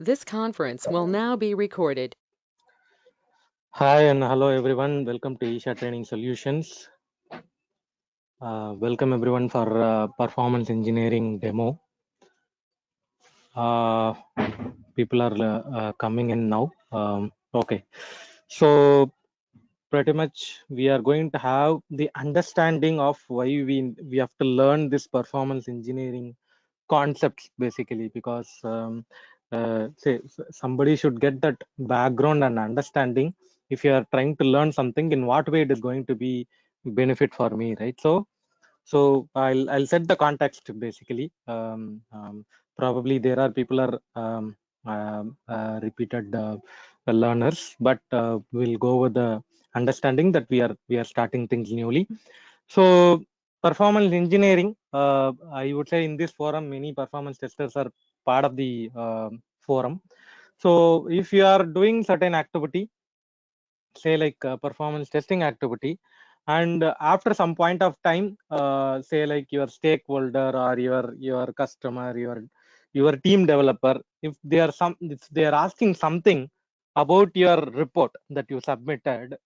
This conference will now be recorded. Hi and hello everyone. Welcome to Isha Training Solutions. Welcome everyone for performance engineering demo. People are coming in now. Okay, so pretty much we are going to have the understanding of why we have to learn this performance engineering concepts basically, because say somebody should get that background and understanding. If you are trying to learn something, in what way it is going to be benefit for me, right? So I'll set the context basically. Probably there are people are repeated learners, but we'll go over the understanding that we are starting things newly. So performance engineering, I would say in this forum, many performance testers are part of the forum. So if you are doing certain activity, say like performance testing activity, and after some point of time, say like your stakeholder or your customer, your team developer, if they are asking something about your report that you submitted,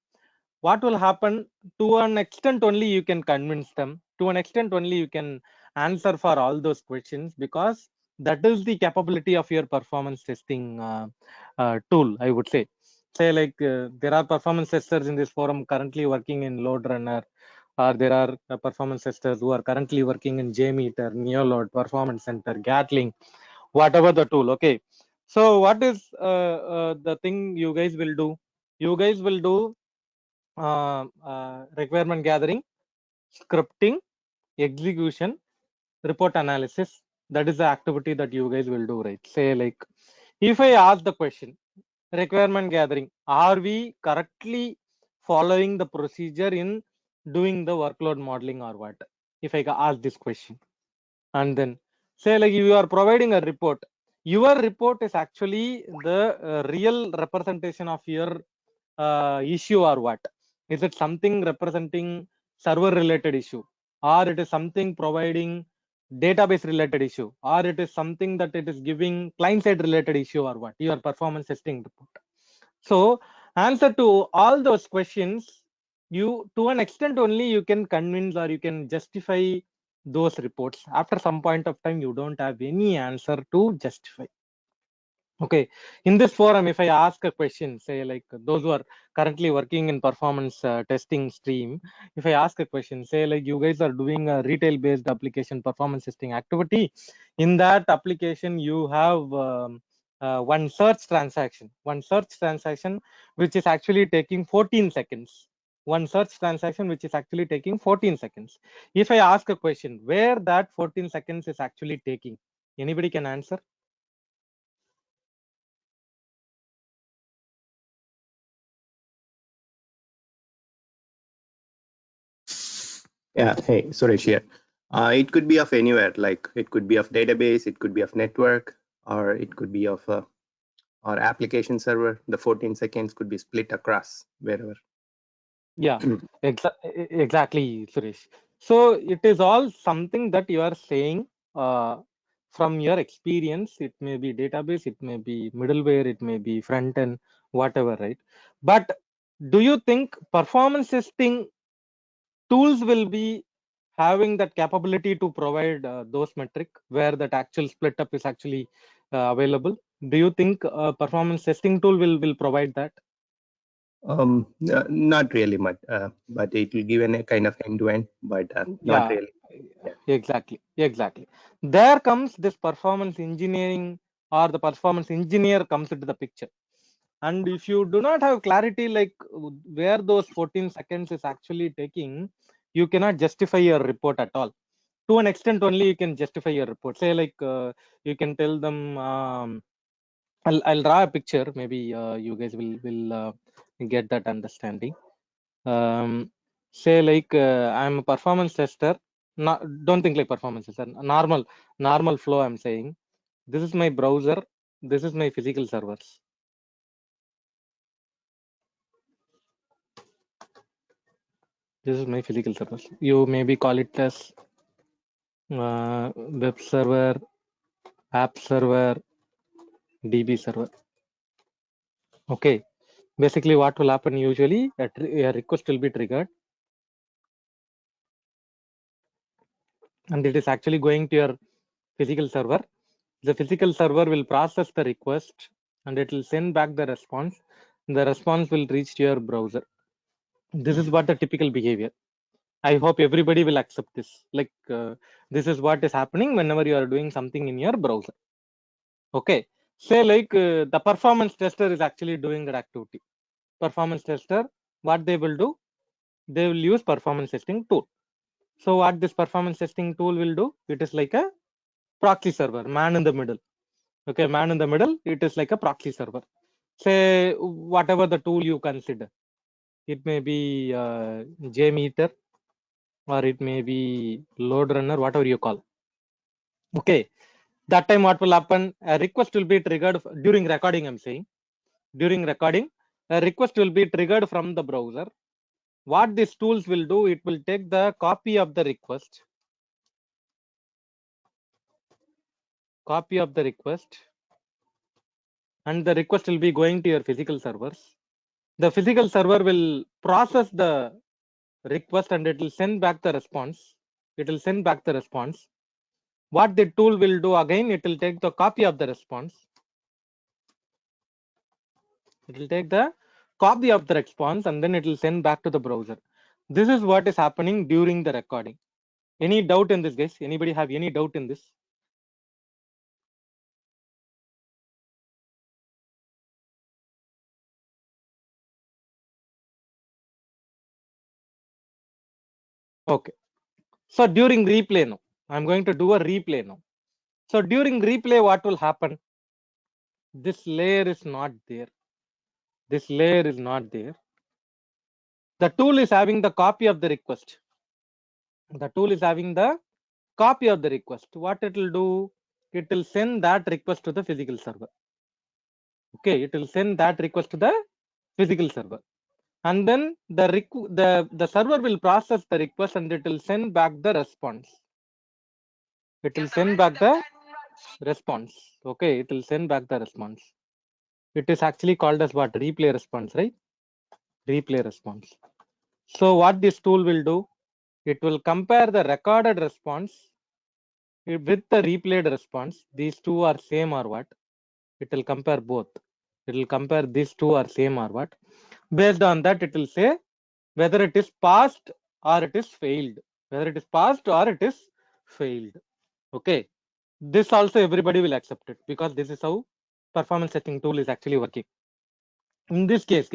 what will happen? To an extent only you can convince them, to an extent only you can answer for all those questions, because that is the capability of your performance testing tool, I would say like there are performance testers in this forum currently working in load runner, or there are performance testers who are currently working in JMeter, Neoload, Performance Center, Gatling, whatever the tool. Okay, so what is the thing you guys will do? You guys will do requirement gathering, scripting, execution, report analysis. That is the activity that you guys will do, right? Say like, if I ask the question, requirement gathering, are we correctly following the procedure in doing the workload modeling or what? If I ask this question, and then say like you are providing a report, your report is actually the real representation of your issue or what? Is it something representing server related issue, or it is something providing database related issue, or it is something that it is giving client side related issue or what? Your performance testing report. So answer to all those questions, you to an extent only you can convince or you can justify those reports. After some point of time you don't have any answer to justify. Okay, in this forum, if I ask a question, say like those who are currently working in performance testing stream, if I ask a question, say like you guys are doing a retail based application performance testing activity. In that application you have one search transaction which is actually taking 14 seconds. One search transaction which is actually taking 14 seconds. If I ask a question where that 14 seconds is actually taking, anybody can answer? Yeah, hey, Suresh here. It could be of anywhere, like it could be of database, it could be of network, or it could be of or application server. The 14 seconds could be split across wherever. Yeah, exactly, Suresh. So it is all something that you are saying from your experience. It may be database, it may be middleware, it may be front end, whatever, right? But do you think performance testing tools will be having that capability to provide those metric where that actual split up is actually available? Do you think performance testing tool will provide that? Not really much, but it will give a kind of end-to-end, but not Yeah, really. Yeah. exactly. There comes this performance engineering, or the performance engineer comes into the picture. And if you do not have clarity like where those 14 seconds is actually taking, you cannot justify your report at all. To an extent only you can justify your report. Say like you can tell them, I'll draw a picture. Maybe you guys will get that understanding. Say like I'm a performance tester. Not, don't think like performance tester. Normal flow. I'm saying this is my browser. This is my physical servers. This is my physical servers. You maybe call it as web server, app server, DB server. Okay. Basically, what will happen usually, a request will be triggered, and it is actually going to your physical server. The physical server will process the request and it will send back the response. The response will reach to your browser. This is what the typical behavior. I hope everybody will accept this. Like this is what is happening whenever you are doing something in your browser. Okay. Say like the performance tester is actually doing that activity. Performance tester, what they will do? They will use performance testing tool. So what this performance testing tool will do? It is like a proxy server, man in the middle. Okay, man in the middle, it is like a proxy server. Say whatever the tool you consider. It may be JMeter or it may be load runner, whatever you call. Okay, that time what will happen? A request will be triggered during recording, I'm saying. During recording, a request will be triggered from the browser. What these tools will do, it will take the copy of the request, and the request will be going to your physical servers. The physical server will process the request and it will send back the response. What the tool will do again, it will take the copy of the response. It will take the copy of the response and then it will send back to the browser. This is what is happening during the recording. Any doubt in this, guys? Anybody have any doubt in this? Okay. So during replay now, I'm going to do a replay now. So during replay, what will happen? This layer is not there. This layer is not there. The tool is having the copy of the request. The tool is having the copy of the request. What it will do? It will send that request to the physical server. Okay, it will send that request to the physical server. And then the server will process the request and it will send back the response. It will send back the response. Okay, it will send back the response. It is actually called as what? Replay response, right? Replay response. So what this tool will do? It will compare the recorded response with the replayed response. These two are same or what? It will compare both. It will compare these two are same or what? Based on that, it will say whether it is passed or it is failed. Whether it is passed or it is failed. Okay. This also everybody will accept it because this is how performance testing tool is actually working. In this case,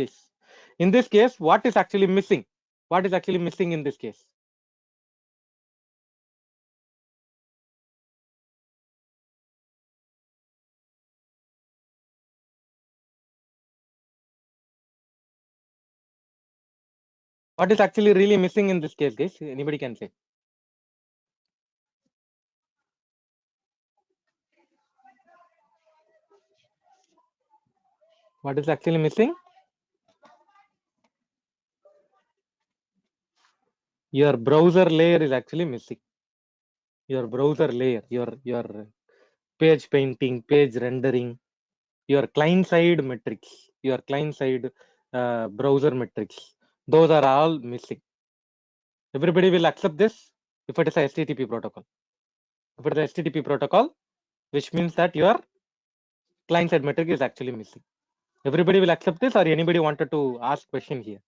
what is actually missing? What is actually missing in this case? What is actually really missing in this case, guys? Anybody can say. What is actually missing? Your browser layer is actually missing. Your browser layer, your page painting, page rendering, your client side metrics, your client side browser metrics, those are all missing. Everybody will accept this if it is a HTTP protocol. If it is a HTTP protocol, which means that your client side metric is actually missing. Everybody will accept this, or anybody wanted to ask question here?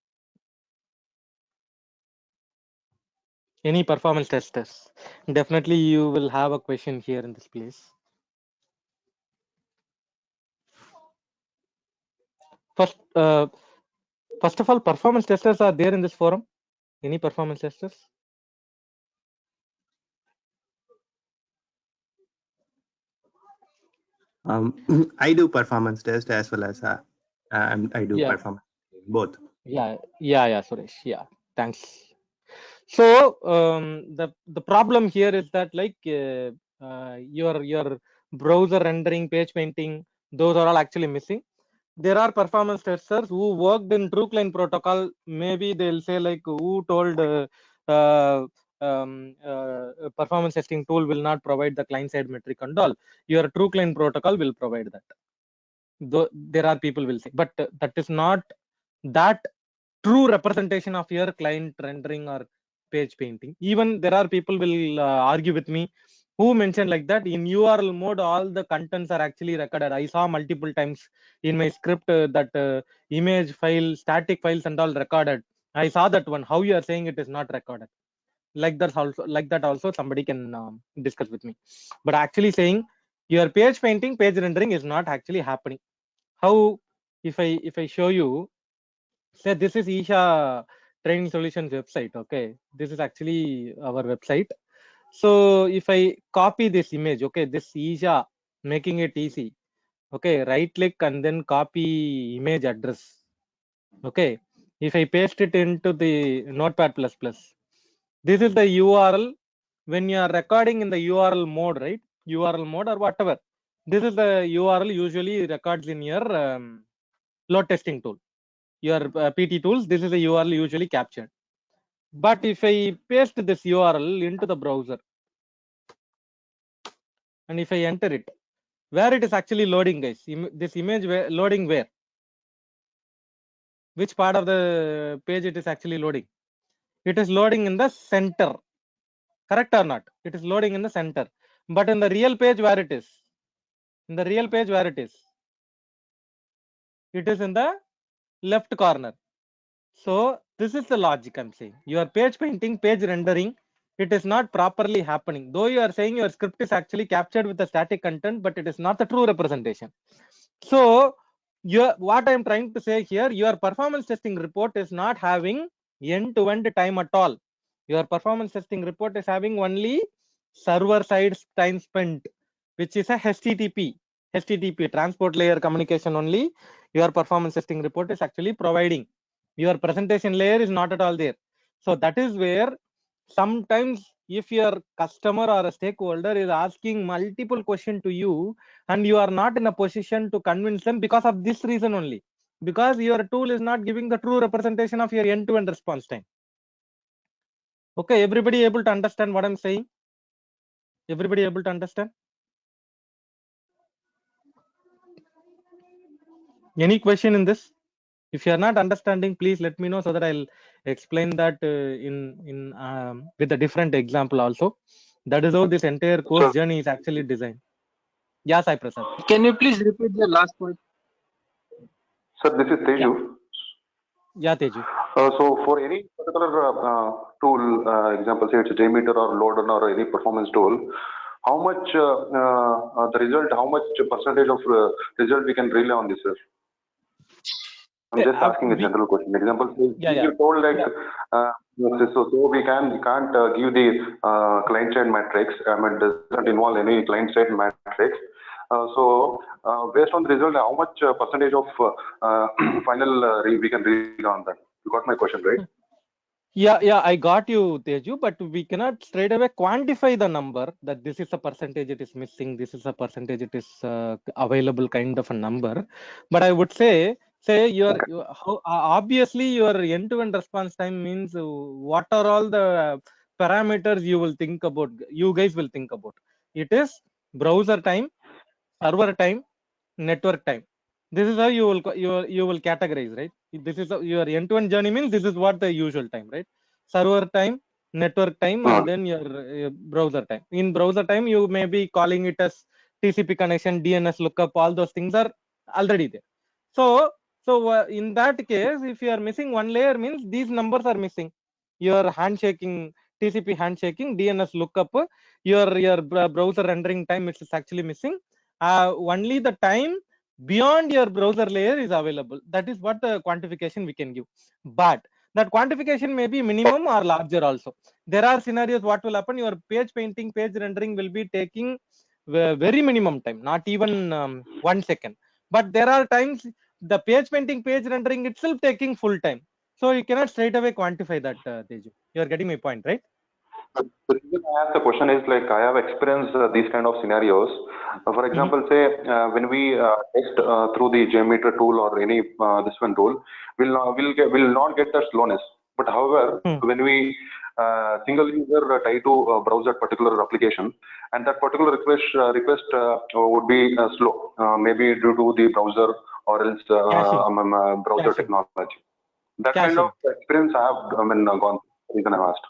Any performance testers? Definitely you will have a question here in this place. First of all, performance testers are there in this forum. Any performance testers? I do performance test as well as I do Yeah. performance both. Yeah, Suresh. Yeah, thanks. So the problem here is that like your browser rendering, page painting, those are all actually missing. There are performance testers who worked in TrueClient protocol. Maybe they'll say like who told performance testing tool will not provide the client side metric and all. Your TrueClient protocol will provide that. Though there are people will say, but that is not that true representation of your client rendering or page painting. Even there are people will argue with me who mentioned like that in URL mode all the contents are actually recorded. I saw multiple times in my script that image file, static files and all recorded. I saw that one. How you are saying it is not recorded? Like that also somebody can discuss with me. But actually saying your page painting, page rendering is not actually happening. How if I show you, say this is Isha Training Solutions website. Okay, this is actually our website. So if I copy this image, okay, this Isha, making it easy. Okay, right click and then copy image address. Okay, if I paste it into the Notepad++, this is the URL when you are recording in the URL mode, right? URL mode or whatever. This is the URL usually records in your load testing tool, your PT tools. This is the URL usually captured. But if I paste this URL into the browser and if I enter it, where it is actually loading, guys? This image loading where? Which part of the page it is actually loading? It is loading in the center. Correct or not? It is loading in the center. But in the real page, where it is? In the real page, where it is? It is in the left corner. So this is the logic I'm saying. Your page painting, page rendering, it is not properly happening. Though you are saying your script is actually captured with the static content, but it is not the true representation. So what I'm trying to say here, your performance testing report is not having end-to-end time at all. Your performance testing report is having only server side time spent, which is a HTTP transport layer communication only. Your performance testing report is actually providing. Your presentation layer is not at all there. So that is where sometimes if your customer or a stakeholder is asking multiple questions to you and you are not in a position to convince them because of this reason only, because your tool is not giving the true representation of your end-to-end response time. Okay, everybody able to understand what I'm saying? Everybody able to understand? Any question in this? If you are not understanding, please let me know so that I'll explain that with a different example also. That is how this entire course journey is actually designed. Yeah, Sai Prasad. Can you please repeat the last point? Sir, this is Teju. Yeah, Teju. So for any particular tool, example, say it's a JMeter or Loader or any performance tool, how much the result, how much percentage of result we can rely on this, sir? I'm just asking a general question. Example, you told like, so we can't give the client-side metrics. I mean, doesn't involve any client-side metrics. So based on the result, how much percentage of final we can read on that? You got my question, right? Yeah, I got you, Teju, but we cannot straight away quantify the number that this is a percentage it is missing, this is a percentage it is available kind of a number. But I would say obviously your end-to-end response time means what are all the parameters you will think about, you guys will think about. It is browser time, server time, network time. This is how you will categorize, right? This is your end-to-end journey means this is what the usual time, right? Server time, network time, and then your browser time. In browser time, you may be calling it as TCP connection, DNS lookup. All those things are already there. So in that case, if you are missing one layer, means these numbers are missing. Your handshaking, TCP handshaking, DNS lookup, your browser rendering time, it's actually missing. Only the time beyond your browser layer is available. That is what the quantification we can give. But that quantification may be minimum or larger also. There are scenarios what will happen, your page painting, page rendering will be taking very minimum time, not even 1 second. But there are times the page painting, page rendering itself taking full time. So you cannot straight away quantify that, Teju. You are getting my point, right? The reason I ask the question is like I have experienced these kind of scenarios. For example, say when we test through the JMeter tool or any this one tool, we'll not get the slowness. But however, when we single user try to browse that particular application, and that particular request would be slow, maybe due to the browser or else Caching. browser Caching. technology. That kind of Caching. experience I have gone through. Reason I asked.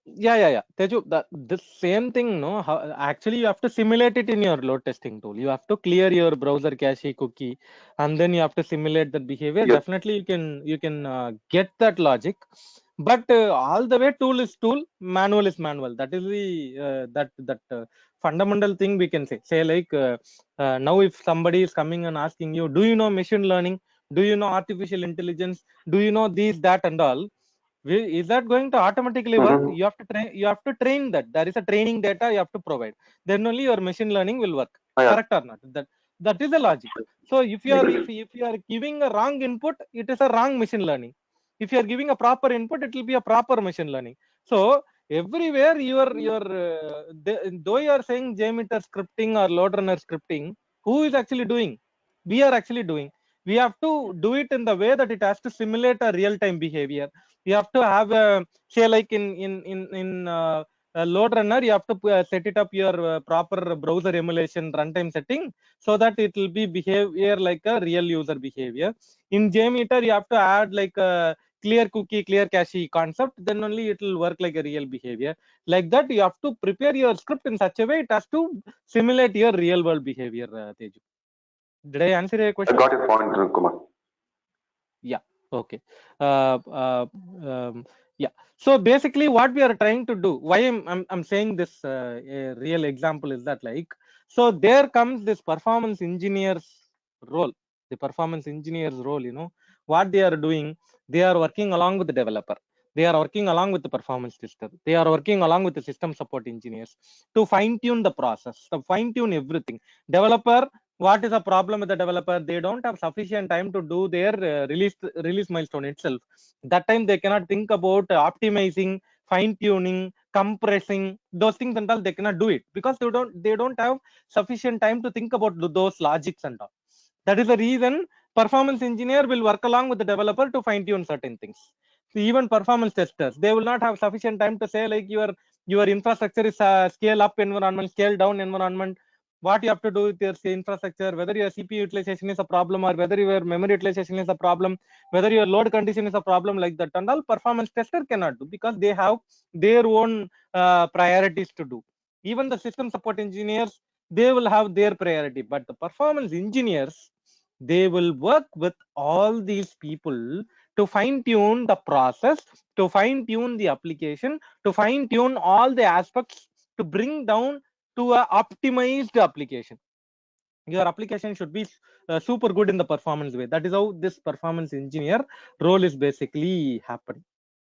Yeah. Teju, the same thing, no? Actually, you have to simulate it in your load testing tool. You have to clear your browser cache cookie, and then you have to simulate that behavior. Yes. Definitely, you can get that logic, but all the way tool is tool, manual is manual. That is the that fundamental thing we can say. Say like now, if somebody is coming and asking you, do you know machine learning? Do you know artificial intelligence? Do you know these, that, and all? Is that going to automatically work? Mhm. You have to train. You have to train that. There is a training data you have to provide. Then only your machine learning will work. Yeah. Correct or not? That is the logic. So if you are giving a wrong input, it is a wrong machine learning. If you are giving a proper input, it will be a proper machine learning. So everywhere though you are saying JMeter scripting or load runner scripting, who is actually doing? We are actually doing. We have to do it in the way that it has to simulate a real time behavior. You have to have a, say like in a load runner, you have to set it up your proper browser emulation runtime setting, so that it will be behavior like a real user behavior. In JMeter, you have to add like a clear cookie, clear cache concept, then only it will work like a real behavior. Like that, you have to prepare your script in such a way it has to simulate your real world behavior. Teju, did I answer your I question? got your point, Kumar. Yeah. Okay. Yeah. So basically, what we are trying to do, why I'm saying this a real example is that, like, so there comes this performance engineer's role. The performance engineer's role, what they are doing, they are working along with the developer. They are working along with the performance tester. They are working along with the system support engineers to fine tune the process, to fine tune everything. Developer, what is a problem with the developer? They don't have sufficient time to do their release milestone itself. That time they cannot think about optimizing, fine tuning, compressing those things and all. They cannot do it because they don't have sufficient time to think about those logics and all. That is the reason performance engineer will work along with the developer to fine tune certain things. So even performance testers, they will not have sufficient time to say like your infrastructure is a scale up environment, scale down environment. What you have to do with your infrastructure, whether your CPU utilization is a problem or whether your memory utilization is a problem, whether your load condition is a problem, like that and all, performance tester cannot do because they have their own priorities to do. Even the system support engineers, they will have their priority, but the performance engineers, they will work with all these people to fine tune the process, to fine tune the application, to fine tune all the aspects to bring down to a optimized application. Your application should be super good in the performance way. That is how this performance engineer role is basically happening.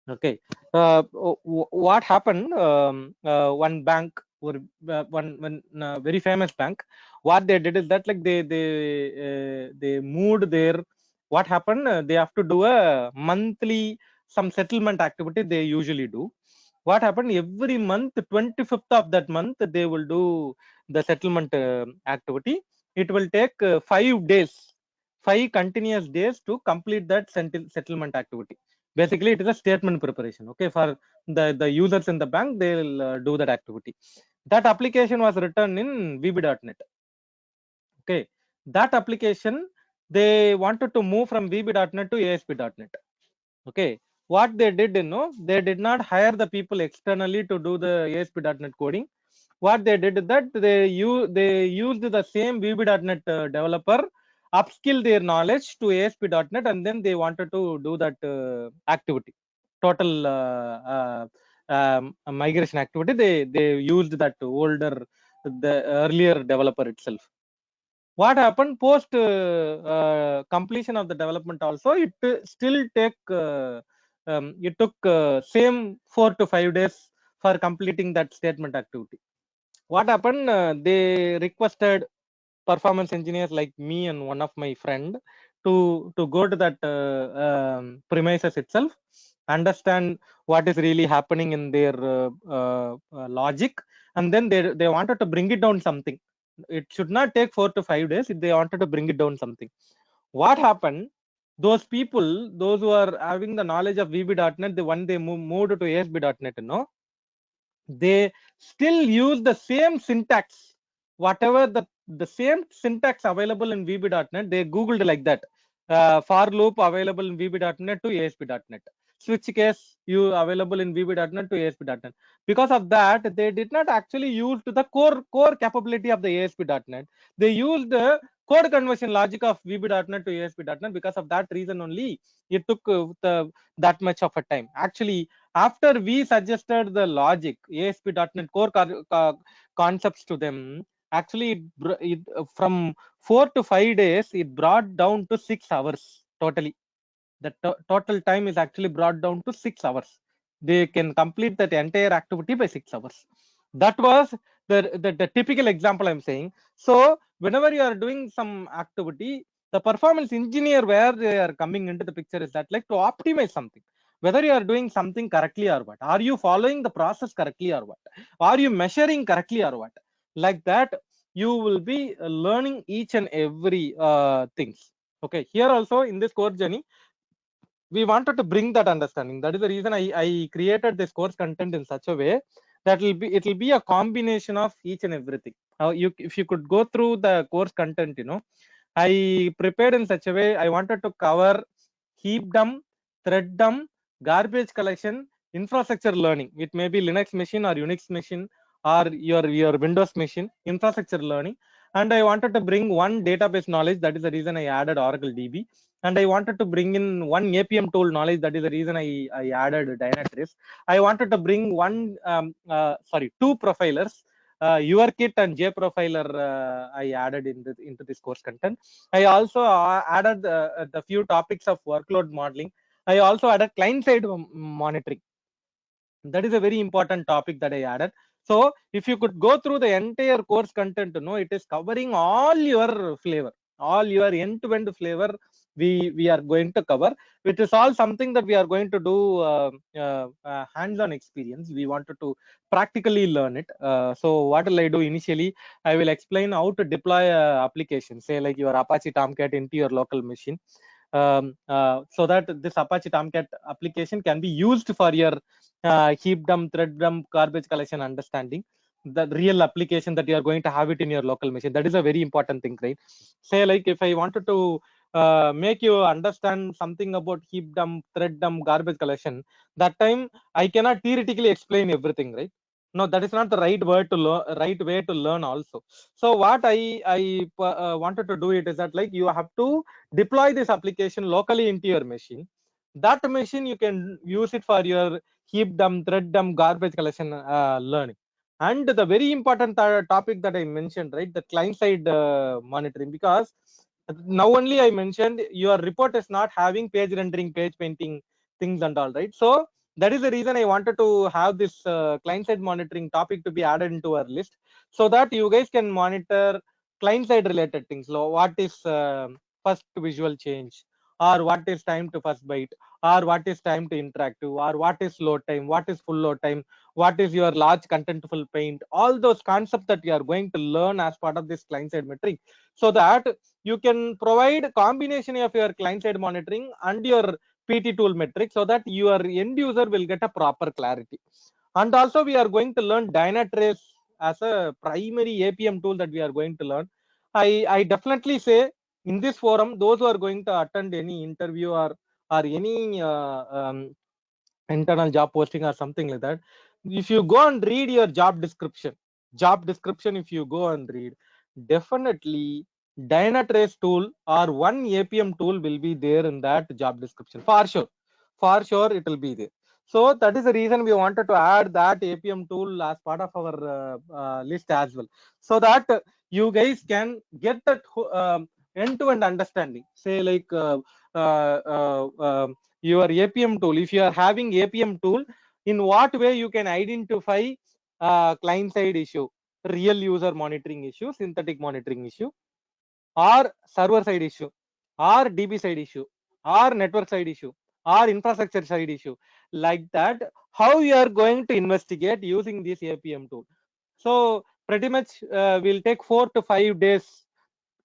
Okay. What happened? One bank, or one very famous bank, what they did is that, like, they moved their, what happened? They have to do a monthly some settlement activity they usually do. What happened? Every month, 25th of that month, they will do the settlement activity. It will take 5 days, 5 continuous days to complete that settlement activity. Basically, it is a statement preparation. Okay, for the users in the bank, they will do that activity. That application was written in VB.NET. Okay, that application, they wanted to move from VB.NET to ASP.NET. Okay, what they did, they did not hire the people externally to do the ASP.NET coding. What they did is that they used the same VB.NET developer, upskill their knowledge to ASP.NET, and then they wanted to do that activity, total migration activity. They used that older, the earlier developer itself. What happened post completion of the development also, it still it took same 4 to 5 days for completing that statement activity. What happened? They requested performance engineers like me and one of my friend to go to that premises itself, understand what is really happening in their logic, and then they wanted to bring it down something. It should not take 4 to 5 days if they wanted to bring it down something. What happened? those people, those who are having the knowledge of VB.NET, the one they moved to ASP.NET, they still use the same syntax, whatever the same syntax available in VB.NET, they googled like that, for loop available in VB.NET to ASP.NET, switch case you available in VB.NET to ASP.NET. Because of that, they did not actually use the core capability of the ASP.NET. They used the code conversion logic of VB.NET to ASP.NET. Because of that reason only, it took that much of a time. Actually, after we suggested the logic, ASP.NET core concepts to them, actually from 4 to 5 days, it brought down to 6 hours totally. The total time is actually brought down to 6 hours. They can complete that entire activity by 6 hours. That was the typical example I'm saying. So whenever you are doing some activity, the performance engineer where they are coming into the picture is that like to optimize something, whether you are doing something correctly or what, are you following the process correctly or what, are you measuring correctly or what, like that you will be learning each and every things. Okay, here also in this course journey, we wanted to bring that understanding. That is the reason I created this course content in such a way that it will be a combination of each and everything. If you could go through the course content, I prepared in such a way. I wanted to cover heapdom, threaddom, garbage collection, infrastructure learning. It may be Linux machine or Unix machine or your Windows machine, infrastructure learning. And I wanted to bring one database knowledge. That is the reason I added Oracle DB. And I wanted to bring in one APM tool knowledge. That is the reason I added Dynatrace. I wanted to bring two profilers, URKit and JProfiler. I added into this course content. I also added the few topics of workload modeling. I also added client-side monitoring. That is a very important topic that I added. So if you could go through the entire course content, it is covering all your flavor, all your end-to-end flavor. We are going to cover, which is all something that we are going to do hands-on experience. We wanted to practically learn it. So what will I do initially? I will explain how to deploy application, say like your Apache Tomcat into your local machine. So that this Apache Tomcat application can be used for your heapdom, threaddom, garbage collection understanding. The real application that you are going to have it in your local machine. That is a very important thing, right? Say like if I wanted to make you understand something about heapdom, threaddom, garbage collection, that time I cannot theoretically explain everything, right? No, that is not the right word to right way to learn also. So what I wanted to do it is that like you have to deploy this application locally into your machine. That machine you can use it for your heapdom, threaddom, garbage collection learning. And the very important topic that I mentioned, right, the client-side monitoring, because now only I mentioned your report is not having page rendering, page painting things and all, right? So that is the reason I wanted to have this client-side monitoring topic to be added into our list, so that you guys can monitor client-side related things. So what is first visual change, or what is time to first byte, or what is time to interactive, or what is load time, what is full load time, what is your large contentful paint, all those concepts that you are going to learn as part of this client-side metric, so that you can provide a combination of your client-side monitoring and your PT tool metric, so that your end user will get a proper clarity. And also we are going to learn Dynatrace as a primary APM tool that we are going to learn. I definitely say in this forum, those who are going to attend any interview or any internal job posting or something like that, if you go and read your job description, if you go and read, definitely Dynatrace tool or one APM tool will be there in that job description for sure it will be there. So that is the reason we wanted to add that APM tool as part of our list as well, so that you guys can get that end-to-end understanding. Say like your APM tool, if you are having APM tool, in what way you can identify client-side issue, real user monitoring issue, synthetic monitoring issue, or server-side issue, or DB-side issue, or network-side issue, or infrastructure-side issue, like that, how you are going to investigate using this APM tool. So pretty much we'll take 4 to 5 days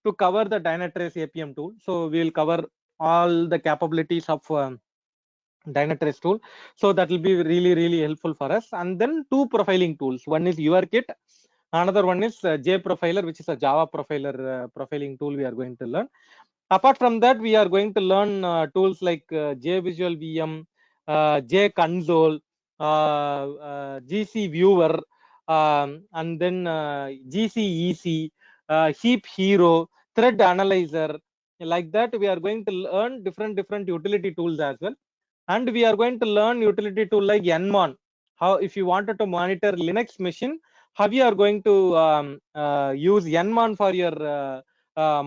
to cover the Dynatrace APM tool. So we'll cover all the capabilities of Dynatrace tool. So that will be really helpful for us. And then two profiling tools. One is URKit. Another one is JProfiler, which is a Java profiler profiling tool we are going to learn. Apart from that, we are going to learn tools like JVisual VM, JConsole, GC Viewer, and then GCEC, Heap Hero, Thread Analyzer. Like that, we are going to learn different utility tools as well. And we are going to learn utility tool like Nmon. How, if you wanted to monitor Linux machine, how you are going to use Nmon for your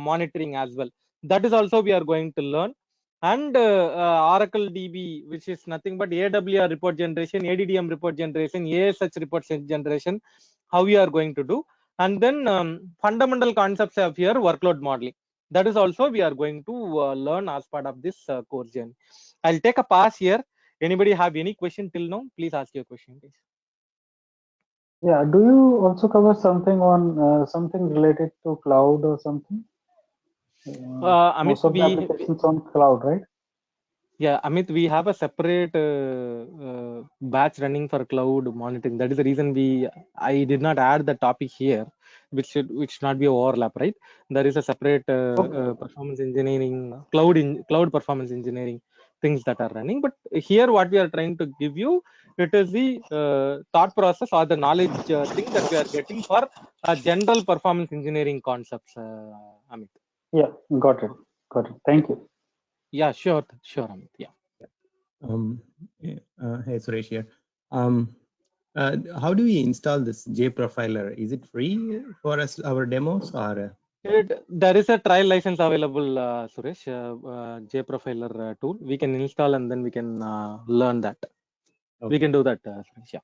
monitoring as well. That is also we are going to learn. And Oracle DB, which is nothing but AWR report generation, ADDM report generation, ASH report generation, how we are going to do. And then fundamental concepts of your workload modeling. That is also we are going to learn as part of this course journey. I'll take a pass here. Anybody have any question till now? Please ask your question, please. Yeah, do you also cover something on something related to cloud or something? Amit, Most of the applications on cloud, right? Yeah, Amit, we have a separate batch running for cloud monitoring. That is the reason I did not add the topic here, which should not be overlap, right? There is a separate performance engineering, cloud performance engineering things that are running. But here, what we are trying to give you, it is the thought process or the knowledge thing that we are getting for general performance engineering concepts, Amit. Yeah, got it. Thank you. Yeah, sure, Amit. Yeah. Hey, Suresh here. How do we install this JProfiler? Is it free for us, our demos, or? There is a trial license available, Suresh, JProfiler tool. We can install and then we can learn that. Okay. We can do that, Suresh. Yeah.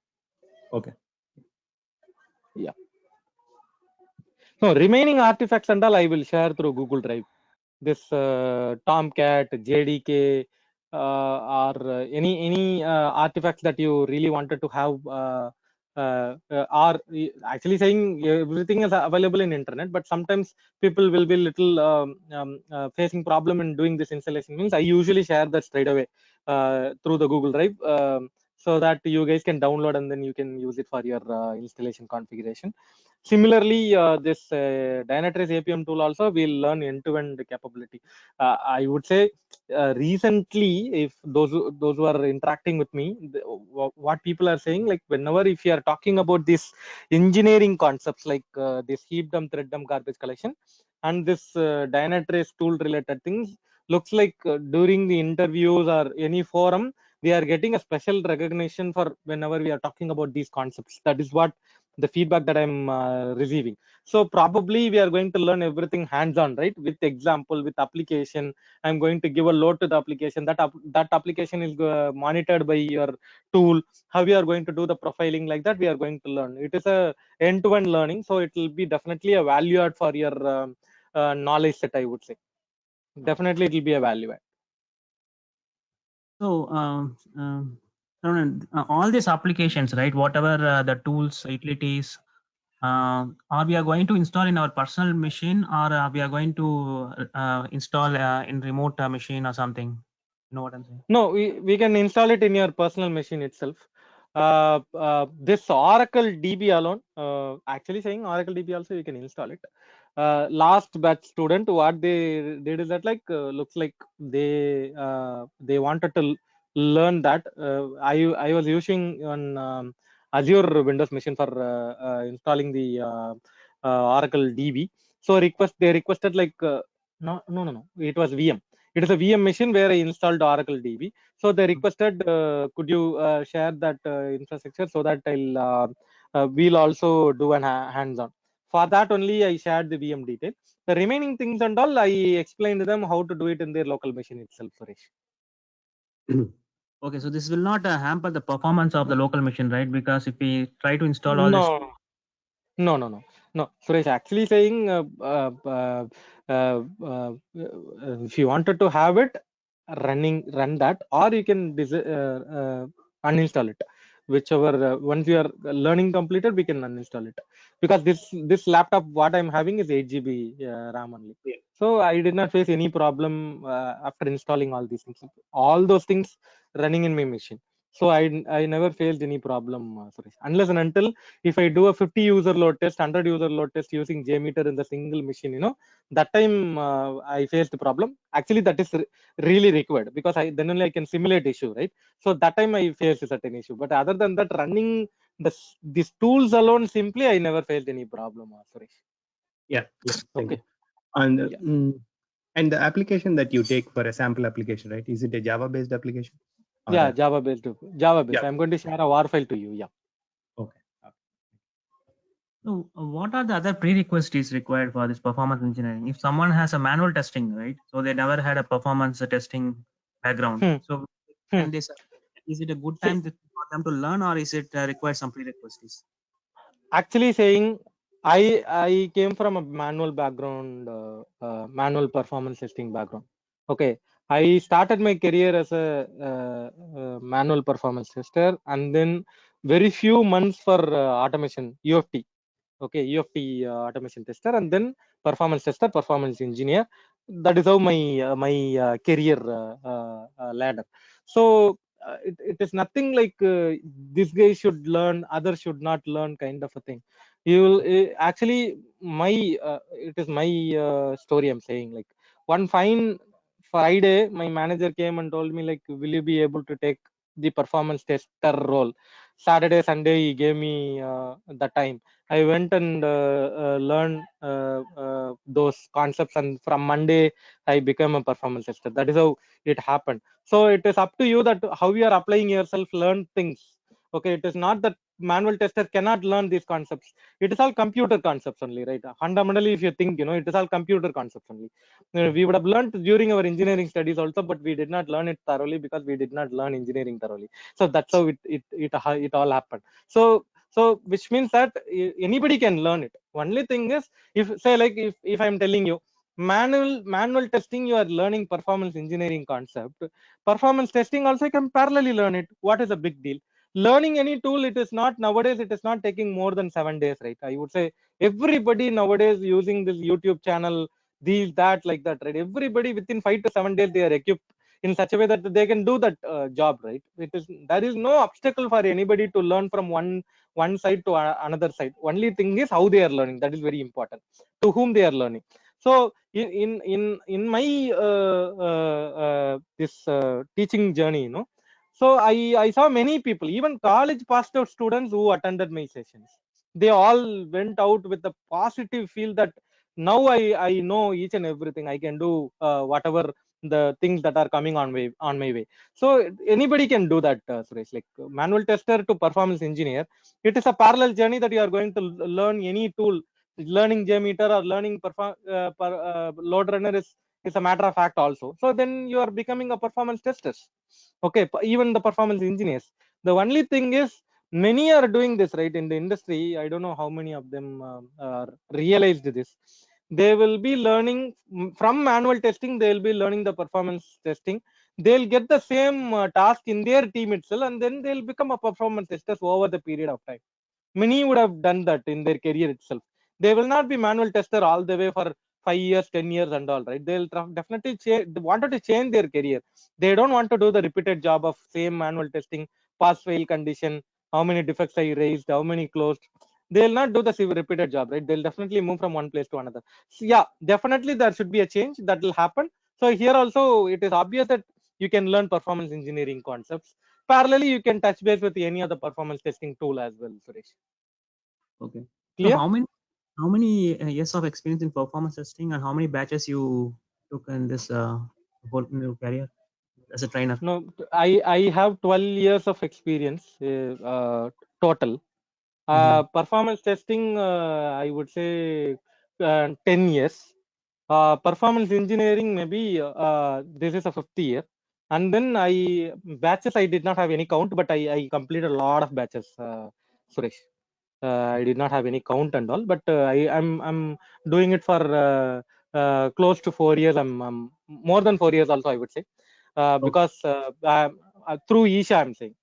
Okay. Yeah. No, remaining artifacts and all I will share through Google Drive. This Tomcat, JDK, or any artifacts that you really wanted to have are actually saying everything is available in internet, but sometimes people will be little facing problem in doing this installation. Means I usually share that straight away through the Google Drive, so that you guys can download and then you can use it for your installation configuration. Similarly, this Dynatrace APM tool also will learn end-to-end capability. I would say recently, if those who are interacting with me, what people are saying, like whenever if you are talking about this engineering concepts like this heap dump, thread dump, garbage collection, and this Dynatrace tool related things, looks like during the interviews or any forum, we are getting a special recognition for whenever we are talking about these concepts. That is what the feedback that I'm receiving. So probably we are going to learn everything hands-on, right? With example, with application. I'm going to give a load to the application. That application is monitored by your tool. How we are going to do the profiling, like that we are going to learn. It is a end-to-end learning, so it will be definitely a value add for your knowledge set, I would say. Definitely it will be a value add. So all these applications, right? Whatever the tools, utilities, are we are going to install in our personal machine, or we are going to install in remote machine or something? You know what I'm saying? No, we can install it in your personal machine itself. This Oracle DB alone, actually saying Oracle DB also you can install it. Last batch student, what they did is that, like looks like they wanted to learn that. I was using on Azure Windows machine for installing the Oracle DB. So they requested like no, it was VM. It is a VM machine where I installed Oracle DB. So they requested, could you share that infrastructure so that we'll also do an hands-on. For that only I shared the VM detail. The remaining things and all I explained to them how to do it in their local machine itself, Suresh. Okay, so this will not hamper the performance of the local machine, right? Because if we try to install all this. No, Suresh, actually saying if you wanted to have it run that, or you can uninstall it. whichever once you are learning completed, we can uninstall it, because this laptop what I'm having is 8 GB RAM only. Yeah. So I did not face any problem after installing all these things. All those things running in my machine. So I never faced any problem, Suresh. Unless and until if I do a 50 user load test, 100 user load test using JMeter in the single machine, that time I faced the problem. Actually, that is really required, because then only I can simulate issue, right? So that time I faced a certain issue. But other than that, running these tools alone, simply I never faced any problem, Suresh. Yeah. Thank Okay. you. And Yeah. and the application that you take for a sample application, right? Is it a Java based application? Or Yeah, a- Java based. Yeah. I'm going to share a WAR file to you. Yeah. Okay. So, what are the other prerequisites required for this performance engineering? If someone has a manual testing, right? So they never had a performance testing background. Hmm. So, Hmm. can this? Is it a good See, time for them to learn, or is it require some prerequisites? actually saying I came from a manual background, manual performance testing background. Okay, I started my career as a manual performance tester, and then very few months for automation UFT. Okay, UFT automation tester, and then performance tester, performance engineer. That is how my career ladder. So it is nothing like this guy should learn, others should not learn, kind of a thing. You will actually my it is my story. I'm saying, like, one fine Friday, my manager came and told me, like, will you be able to take the performance tester role? Saturday, Sunday, he gave me the time. I went and learned those concepts, and from Monday I became a performance tester. That is how it happened. So it is up to you that how you are applying yourself, learn things. Okay, it is not that manual tester cannot learn these concepts. It is all computer concepts only, right? Fundamentally, if you think, it is all computer concepts only. We would have learned during our engineering studies also, but we did not learn it thoroughly because we did not learn engineering thoroughly. So that's how it all happened. So which means that anybody can learn it. Only thing is, if I'm telling you manual testing, you are learning performance engineering concept. Performance testing also you can parallelly learn it. What is a big deal? Learning any tool, it is not nowadays, it is not taking more than 7 days, right? I would say everybody nowadays using this YouTube channel, these, that, like that, right? Everybody within 5 to 7 days they are equipped in such a way that they can do that job, right? There is no obstacle for anybody to learn from one side to another side. Only thing is how they are learning. That is very important. To whom they are learning. So in my this teaching journey, so I saw many people, even college passed out students who attended my sessions. They all went out with a positive feel that now I know each and everything. I can do whatever the things that are coming on my way. So anybody can do that, Suresh. Like manual tester to performance engineer, it is a parallel journey that you are going to learn any tool. Learning JMeter or learning load runner is a matter of fact also. So then you are becoming a performance tester. Okay, even the performance engineers. The only thing is, many are doing this, right, in the industry. I don't know how many of them realized this. They will be learning from manual testing. They will be learning the performance testing. They'll get the same task in their team itself, and then they'll become a performance testers over the period of time. Many would have done that in their career itself. They will not be manual tester all the way for 5 years, 10 years, and all, right? They'll definitely they wanted to change their career. They don't want to do the repeated job of same manual testing, pass fail condition, how many defects I raised, how many closed. They'll not do the repeated job, right? They'll definitely move from one place to another. So yeah, definitely there should be a change that will happen. So here also it is obvious that you can learn performance engineering concepts. Parallelly, you can touch base with any other performance testing tool as well, Suresh. Okay. So Clear? how many years of experience in performance testing, and how many batches you took in this whole new career as a trainer? No, I have 12 years of experience total. Performance testing, I would say 10 years. Performance engineering, maybe this is a 5th year. And then batches, I did not have any count, but I completed a lot of batches, Suresh. I did not have any count and all, but I'm doing it for close to 4 years. I'm more than 4 years also, I would say, because through Isha, I'm saying.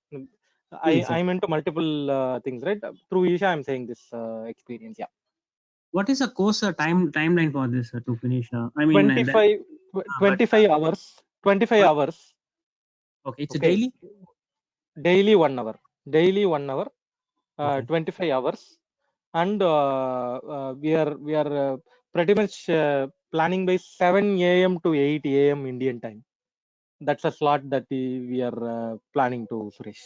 I'm into multiple things, right? Through Isha, I'm saying this experience. Yeah. What is the course timeline for this to finish? I mean, 25 hours. 25 hours. Okay, it's a Okay. daily. Daily 1 hour. Daily 1 hour. Okay. 25 hours, and we are pretty much planning by 7 a.m. to 8 a.m. Indian time. That's a slot that we are planning to, Suresh.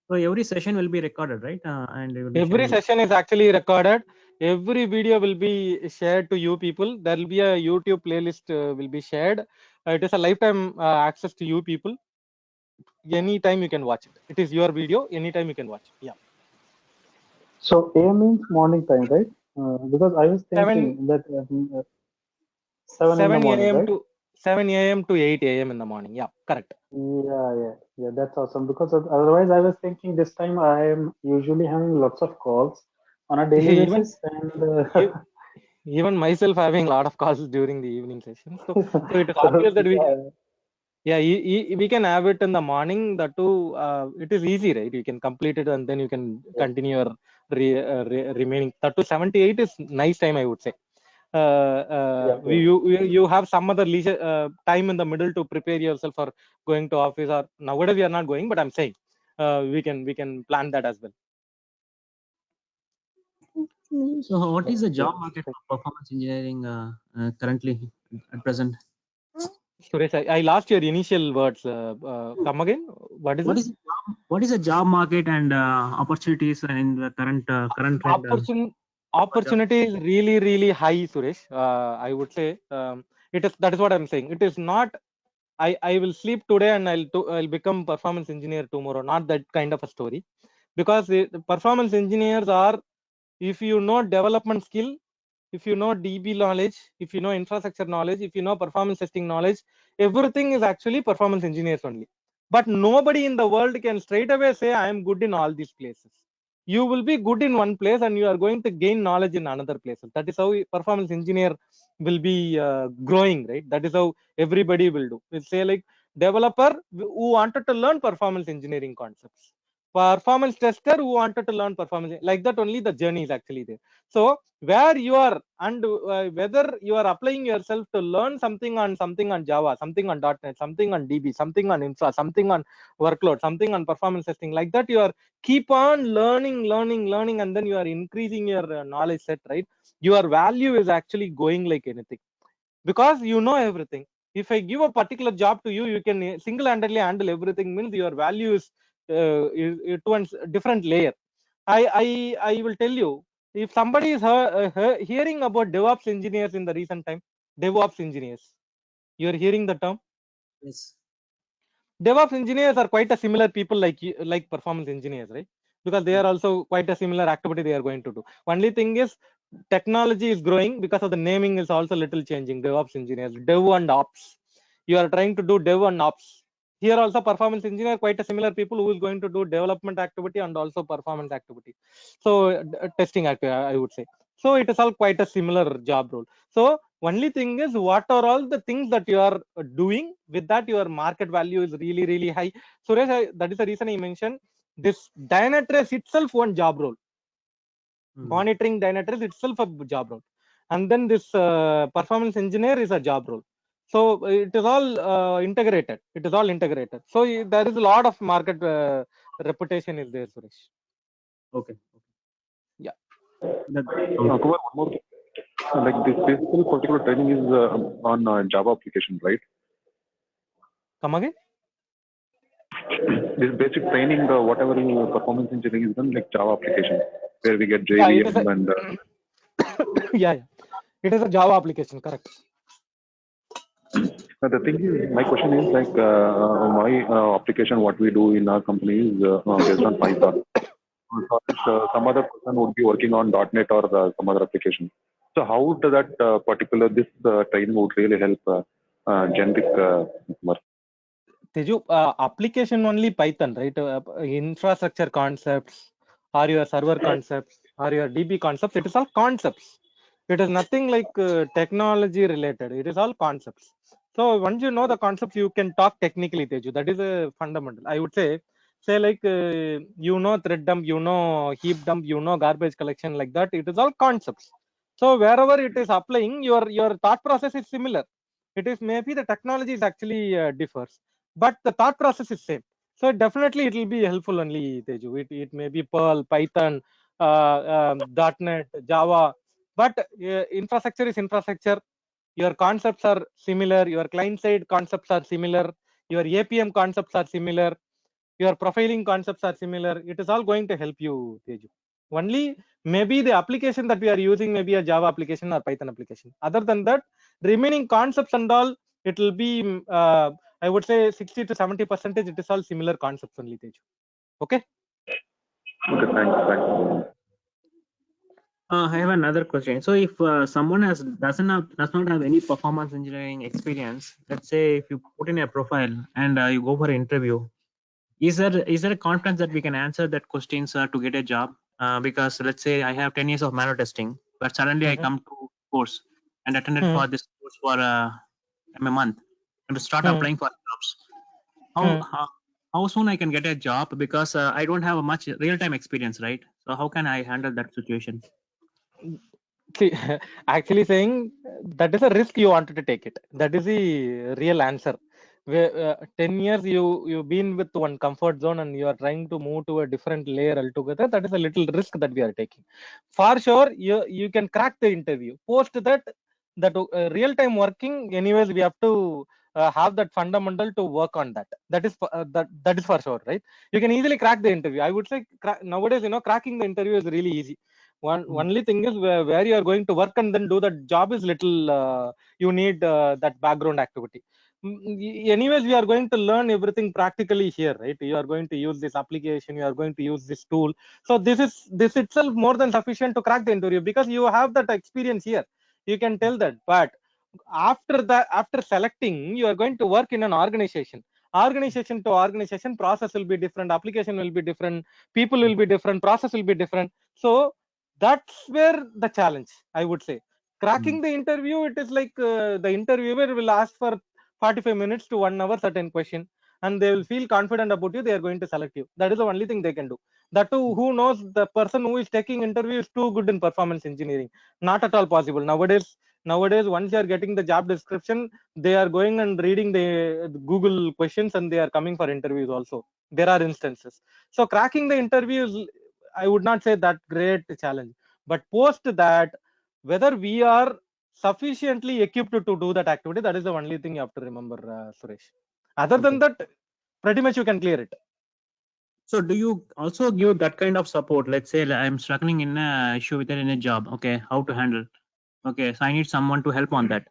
So every session will be recorded, right? And it will be Every shared. session is actually recorded. Every video will be shared to you people. There will be a YouTube playlist will be shared. It is a lifetime access to you people. Anytime you can watch it. It is your video. Anytime you can watch it. Yeah. So A means morning time, right? Because I was thinking 7 that 7 in the 7 morning, a.m. right? to 7 a.m. to 8 a.m. in the morning. Yeah, correct. Yeah. That's awesome. Because otherwise, I was thinking this time I am usually having lots of calls on a daily even basis, and e- even myself having a lot of calls during the evening session. So it is so obvious that we can, yeah, we can have it in the morning. That too, it is easy, right? You can complete it and then you can continue your remaining. That too, 78 is nice time, I would say. yeah. You have some other leisure time in the middle to prepare yourself for going to office, or nowadays we are not going, but I'm saying we can plan that as well. So what is the job Okay. market for performance engineering currently at present? Suresh, I lost your initial words. Come again. What is it? What is the job market and opportunities in the current trend? Opportunity is really high, Suresh. I would say that is what I'm saying. It is not. I will sleep today and I'll become performance engineer tomorrow. Not that kind of a story, because performance engineers are, if you know development skill, if you know DB knowledge, if you know infrastructure knowledge, if you know performance testing knowledge, everything is actually performance engineers only. But nobody in the world can straight away say I am good in all these places. You will be good in one place and you are going to gain knowledge in another places. That is how performance engineer will be growing, right? That is how everybody will do. We'll say like developer who wanted to learn performance engineering concepts, performance tester who wanted to learn performance, like that only the journey is actually there. So where you are, and whether you are applying yourself to learn something on Java, something on .NET, something on DB, something on infra, something on workload, something on performance testing, like that you are keep on learning, and then you are increasing your knowledge set, right? Your value is actually going like anything, because you know everything. If I give a particular job to you, you can single-handedly handle everything, means your value is to a different layer. I will tell you, if somebody is hearing about DevOps engineers in the recent time, DevOps engineers, you are hearing the term. Yes. DevOps engineers are quite a similar people like performance engineers, right? Because they are also quite a similar activity they are going to do. Only thing is technology is growing, because of the naming is also little changing. DevOps engineers, Dev and Ops. You are trying to do Dev and Ops. Here also performance engineer, quite a similar people who is going to do development activity and also performance activity. So testing activity, I would say. So it is all quite a similar job role. So only thing is, what are all the things that you are doing, with that your market value is really high. Suresh, that is the reason I mentioned this. Dynatrace itself one job role. Monitoring Dynatrace itself a job role, and then this performance engineer is a job role. So it is all integrated. It is all integrated. So there is a lot of market reputation is there, Suresh. Okay. Yeah. Kumar, one more thing. Like this basically particular training is on Java application, right? Come again. This basic training, whatever performance engineering is done, like Java application, where we get Yeah, it JVM is a, and yeah, it is a Java application, correct. the thing is, my question is like my application, what we do in our company is based on Python. Some other person would be working on .NET or some other application. So how does that particular this training would really help generic customer? Teju, application only Python, right? Infrastructure concepts, or your server concepts, or your DB concepts, it is all concepts. It is nothing like technology related. It is all concepts. So once you know the concepts, you can talk technically, Teju. That is a fundamental. I would say say like thread dump, heap dump, garbage collection, like that. It is all concepts. So wherever it is applying, your thought process is similar. It is maybe the technology is actually differs, but the thought process is same. So definitely it will be helpful only, Teju. It may be Perl, Python, .NET, Java, but infrastructure is infrastructure. Your concepts are similar. Your client side concepts are similar. Your APM concepts are similar. Your profiling concepts are similar. It is all going to help you, Teju. Only maybe the application that we are using may be a Java application or Python application. Other than that, remaining concepts and all, it will be, I would say 60 to 70%. It is all similar concepts only, Teju. Okay. Okay, thanks. I have another question. So if someone does not have any performance engineering experience, let's say if you put in a profile and you go for an interview, is there a confidence that we can answer that questions to get a job? Because let's say I have 10 years of manual testing, but suddenly I come to course and attended for this course for a month and to start applying for jobs. How soon I can get a job? Because I don't have a much real-time experience, right? So how can I handle that situation? See, actually saying that is a risk you wanted to take it. That is the real answer. 10 years you've been with one comfort zone and you are trying to move to a different layer altogether. That is a little risk that we are taking. For sure, you can crack the interview. Post that real time working. Anyways, we have to have that fundamental to work on that. That is that is for sure, right? You can easily crack the interview. I would say nowadays, cracking the interview is really easy. Only thing is where you are going to work and then do that job is little you need that background activity. Anyways, we are going to learn everything practically here, right? You are going to use this application, you are going to use this tool. So this itself more than sufficient to crack the interview because you have that experience here. You can tell that. But after selecting, you are going to work in an organization. Organization to organization, process will be different, application will be different, people will be different, process will be different. So that's where the challenge, I would say. Cracking the interview, it is like the interviewer will ask for 45 minutes to 1 hour certain question and they will feel confident about you. They are going to select you. That is the only thing they can do. That too, who knows, the person who is taking interview is too good in performance engineering. Not at all possible nowadays. Once you are getting the job description, they are going and reading the Google questions and they are coming for interviews also. There are instances. So cracking the interviews, I would not say that great challenge. But post that, whether we are sufficiently equipped to do that activity, that is the only thing you have to remember, Suresh. Other than that, pretty much you can clear it. So do you also give that kind of support? Let's say I'm struggling in a issue within a job. Okay, how to handle? Okay, so I need someone to help on that.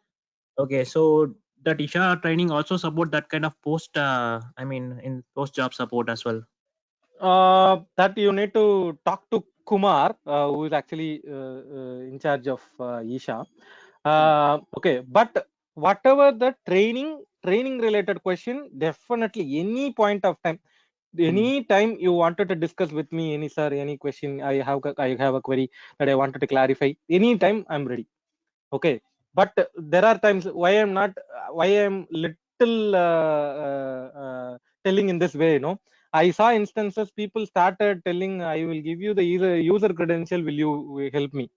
Okay, so that Isha training also support that kind of post. In post job support as well. That you need to talk to Kumar, who is actually in charge of Isha. Okay, but whatever the training related question, definitely any point of time, any time you wanted to discuss with me, any question, I have a query that I wanted to clarify. Anytime I'm ready. Okay, but there are times why I'm little telling in this way. I saw instances people started telling, I will give you the user credential, will you help me?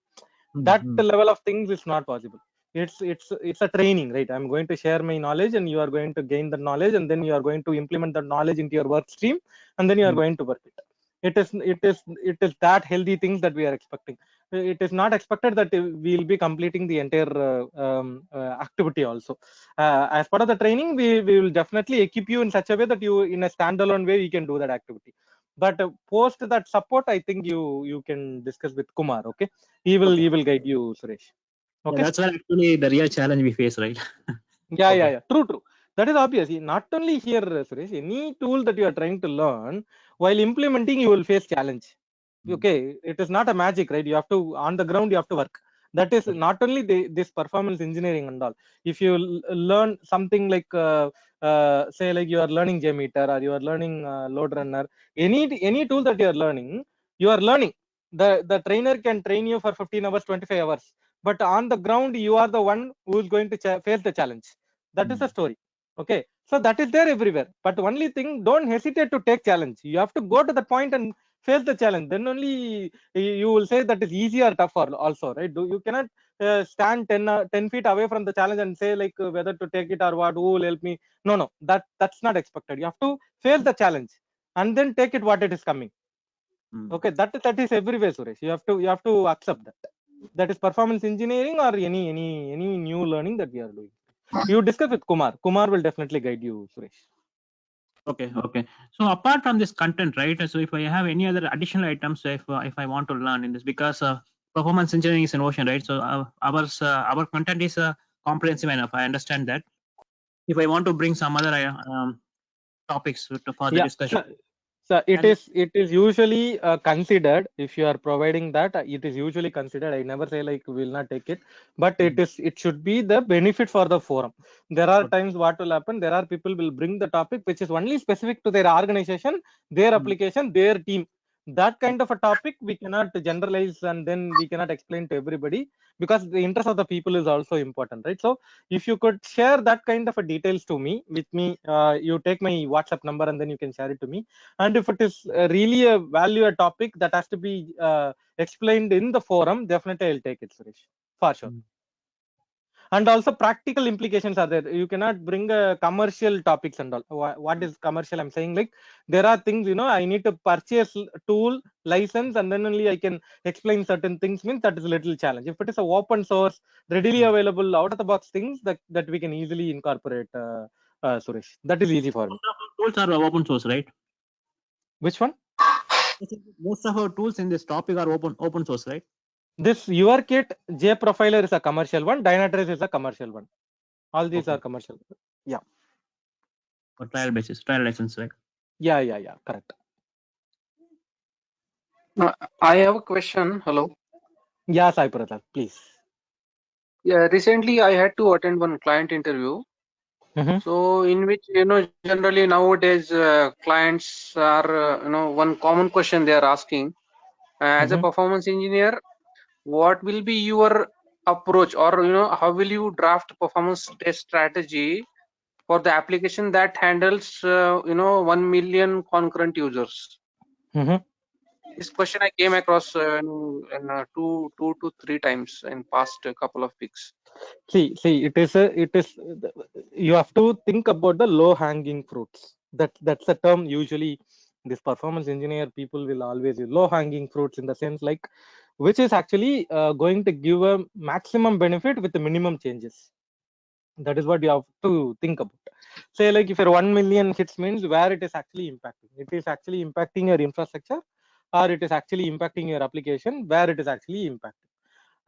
That level of things is not possible. It's a training, right? I'm going to share my knowledge and you are going to gain the knowledge and then you are going to implement the knowledge into your work stream and then you are going to work it. It is that healthy things that we are expecting. It is not expected that we will be completing the entire activity also. As part of the training, we will definitely equip you in such a way that you, in a standalone way, you can do that activity. But post that support, I think you can discuss with Kumar. Okay, he will guide you, Suresh. Okay, yeah, that's where actually the real challenge we face, right? Yeah. True. That is obvious. Not only here, Suresh, any tool that you are trying to learn, while implementing, you will face challenge. Okay, it is not a magic, right? You have to, on the ground, you have to work. That is not only this performance engineering and all. If you learn something like, say, like you are learning JMeter or you are learning Load Runner, any tool that you are learning, The trainer can train you for 15 hours, 25 hours. But on the ground, you are the one who is going to face the challenge. That is the story. Okay, so that is there everywhere. But only thing, don't hesitate to take challenge. You have to go to the point and face the challenge. Then only you will say that is easy or tough or also, right? You cannot stand 10 feet away from the challenge and say like whether to take it or what, who will help me. No, that's not expected. You have to face the challenge and then take it what it is coming. Okay, that is everywhere, Suresh. You have to accept that. That is performance engineering or any new learning that we are doing. You discuss with Kumar. Kumar will definitely guide you, Suresh. Okay. So apart from this content, right? So if I have any other additional items, if I want to learn in this, because performance engineering is an ocean, right? So our content is comprehensive enough. I understand that. If I want to bring some other topics for the Yeah, discussion, so it and is usually considered. If you are providing that, it is usually considered. I never say like we will not take it, but it should be the benefit for the forum. There are times what will happen. There are people will bring the topic which is only specific to their organization, their application, their team. That kind of a topic we cannot generalize and then we cannot explain to everybody, because the interest of the people is also important, right? So if you could share that kind of a details to me with me, you take my WhatsApp number and then you can share it to me. And if it is really a value a topic that has to be explained in the forum, definitely I'll take it, Suresh, for sure. And also practical implications are there. You cannot bring commercial topics and all. What is commercial? I'm saying like there are things, I need to purchase tool license and then only I can explain certain things, means that is a little challenge. If it is a open source, readily available, out of the box things that we can easily incorporate, Suresh. That is easy for me. tools are open source, right? Which one? Most of our tools in this topic are open source, right? This YourKit, JProfiler is a commercial one, Dynatrace is a commercial one. All these are commercial. Yeah. For trial basis, trial license, right? Yeah, correct. I have a question. Hello. Yeah, Sai Pratap, please. Yeah, recently I had to attend one client interview. So in which, generally nowadays clients are, one common question they are asking, as a performance engineer, what will be your approach, or, how will you draft performance test strategy for the application that handles, 1 million concurrent users? This question I came across in two to three times in past couple of weeks. See, it is, you have to think about the low hanging fruits. That's a term usually this performance engineer people will always use, low hanging fruits, in the sense like, which is actually going to give a maximum benefit with the minimum changes. That is what you have to think about. Say like if your 1 million hits means where it is actually impacting. It is actually impacting your infrastructure, or it is actually impacting your application, where it is actually impacting.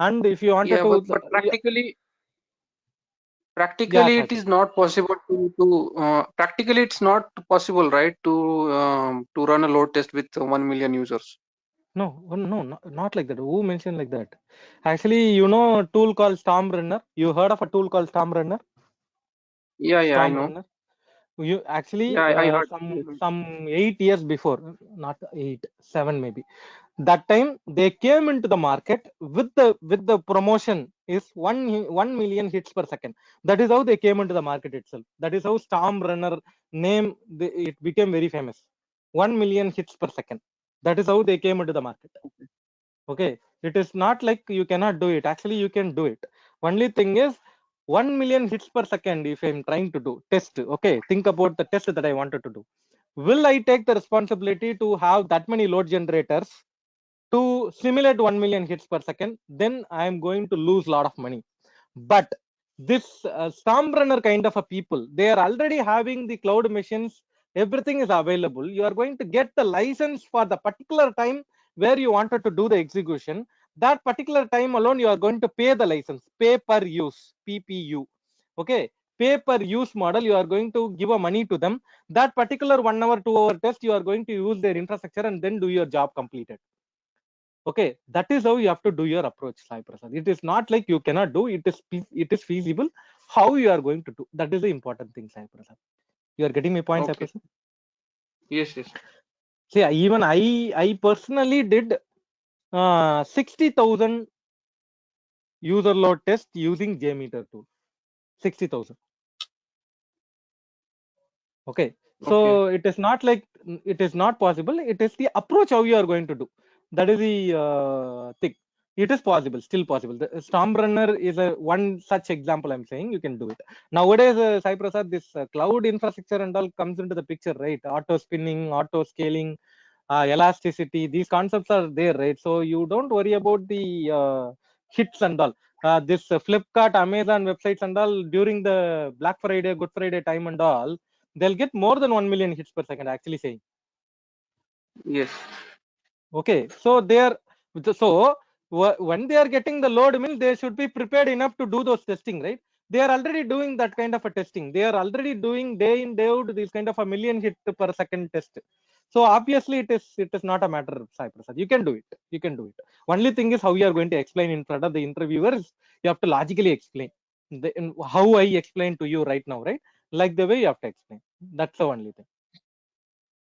And if you wanted to, but practically yeah, it is not possible to practically it's not possible, right, to run a load test with 1 million users. No, not like that. Who mentioned like that? Actually, a tool called Storm Runner. You heard of a tool called Storm Runner? Yeah, I Storm know. Runner. You actually, Yeah, I heard. some 8 years before, not 8, 7 maybe. That time they came into the market with the promotion is 1 million hits per second. That is how they came into the market itself. That is how Storm Runner name, it became very famous. 1 million hits per second. That is how they came into the market. Okay, it is not like you cannot do it. Actually, you can do it. Only thing is 1 million hits per second. If I'm trying to do test, okay, think about the test that I wanted to do. Will I take the responsibility to have that many load generators to simulate 1 million hits per second? Then I am going to lose a lot of money. But this Storm Runner kind of a people, they are already having the cloud machines. Everything is available. You are going to get the license for the particular time where you wanted to do the execution. That particular time alone, you are going to pay the license, pay per use, PPU. Okay, pay per use model. You are going to give a money to them. That particular 1 hour, 2 hour test, you are going to use their infrastructure and then do your job completed. Okay, that is how you have to do your approach, Sai Prasad. It is not like you cannot do. It is feasible. How you are going to do, that is the important thing, Sai Prasad. You are getting my point, Sai Prasad? Yes. See, even I personally did 60,000 user load test using JMeter tool. 60,000. Okay, so it is not like it is not possible. It is the approach how you are going to do. That is the thing. It is possible, still possible. The Stormrunner is a one such example. I'm saying you can do it nowadays. Sai Prasad, this cloud infrastructure and all comes into the picture, right? Auto spinning, auto scaling, elasticity. These concepts are there, right? So you don't worry about the hits and all. This Flipkart, Amazon websites and all during the Black Friday, Good Friday time and all, they'll get more than 1 million hits per second, actually saying. Yes. Okay, so they are when they are getting the load, means they should be prepared enough to do those testing, right? They are already doing that kind of a testing. They are already doing day in, day out this kind of a million hit per second test. So obviously it is not a matter of Sai Prasad. You can do it. You can do it. Only thing is how you are going to explain in front of the interviewers. You have to logically explain how I explain to you right now, right? Like the way you have to explain. That's the only thing.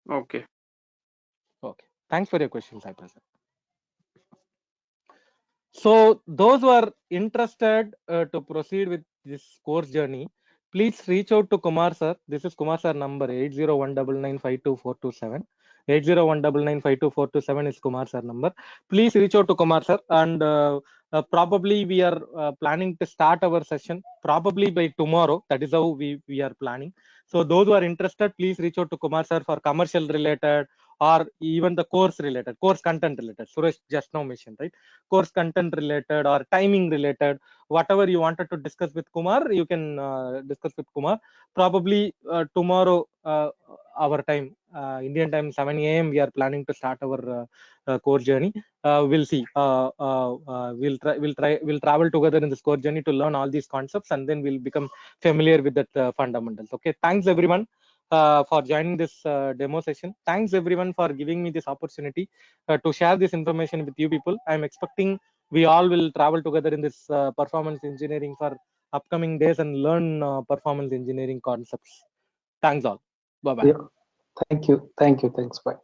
Okay. Okay. Thanks for your question, Sai Prasad. So those who are interested to proceed with this course journey, please reach out to Kumar sir. This is Kumar sir number 80199522427. 80199522427 is Kumar sir number. Please reach out to Kumar sir, and probably we are planning to start our session probably by tomorrow. That is how we are planning. So those who are interested, please reach out to Kumar sir for commercial related or even the course related, course content related. Suresh just now mentioned, right? Course content related or timing related, whatever you wanted to discuss with Kumar, you can discuss with Kumar. Probably tomorrow, our time, Indian time, 7 a.m. we are planning to start our course journey. We'll see. We'll travel together in this course journey to learn all these concepts, and then we'll become familiar with that fundamentals. Okay, thanks everyone for joining this demo session. Thanks everyone for giving me this opportunity to share this information with you people. I'm expecting we all will travel together in this performance engineering for upcoming days and learn performance engineering concepts. Thanks all. Bye bye. Yeah. Thank you. Thank you. Thanks. Bye.